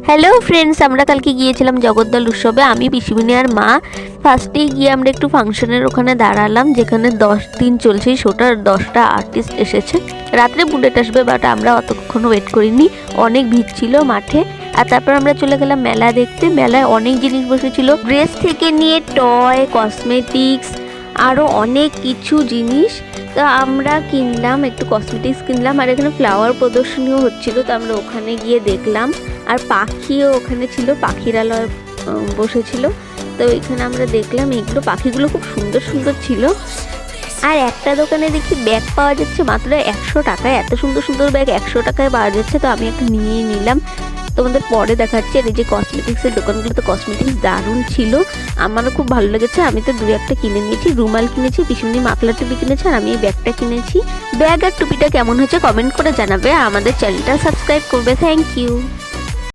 Hello friends, আমরা কালকে গিয়েছিলাম জগদ্দল উৎসবে। আমি পিসিমণি আর মা ফার্স্টেই গিয়ে আমরা একটু ফাংশনের ওখানে দাঁড়ালাম, যেখানে 10 দিন চলছে শোটার। 10টা আর্টিস্ট এসেছে। রাত্রে বুলেট আসবে, বাট আমরা অতক্ষণ ওয়েট করিনি, অনেক ভিড় ছিল মাঠে। আর তারপর আমরা চলে গেলাম মেলা দেখতে। মেলায় অনেক জিনিস বসেছিল, ড্রেস থেকে নিয়ে টয়, কসমেটিক্স, আরও অনেক কিছু জিনিস। তো আমরা কিনলাম, একটু কসমেটিক্স কিনলাম। আর এখানে ফ্লাওয়ার প্রদর্শনীও হচ্ছিল, তো আমরা ওখানে গিয়ে দেখলাম। আর পাখিও ওখানে ছিল, পাখিরালয় বসেছিল। তো এখানে আমরা দেখলাম এগুলো, পাখিগুলো খুব সুন্দর সুন্দর ছিল। আর একটা দোকানে দেখি ব্যাগ পাওয়া যাচ্ছে মাত্র 100 টাকায়। এত সুন্দর সুন্দর ব্যাগ 100 টাকায় পাওয়া যাচ্ছে, তো আমি একটা নিয়েই নিলাম। তোমাদের পরে দেখাচ্ছি। আর এই যে কসমেটিক্সের দোকানগুলো, তো কসমেটিক্স দারুণ ছিল, আমারও খুব ভালো লেগেছে। আমি তো 2-1টা কিনে নিয়েছি, রুমাল কিনেছি, পিছনে মাফলার টুপি কিনেছি, আর আমি এই ব্যাগটা কিনেছি। ব্যাগ আর টুপিটা কেমন হয়েছে কমেন্ট করে জানাবে, আমাদের চ্যানেলটা সাবস্ক্রাইব করবে। Thank you.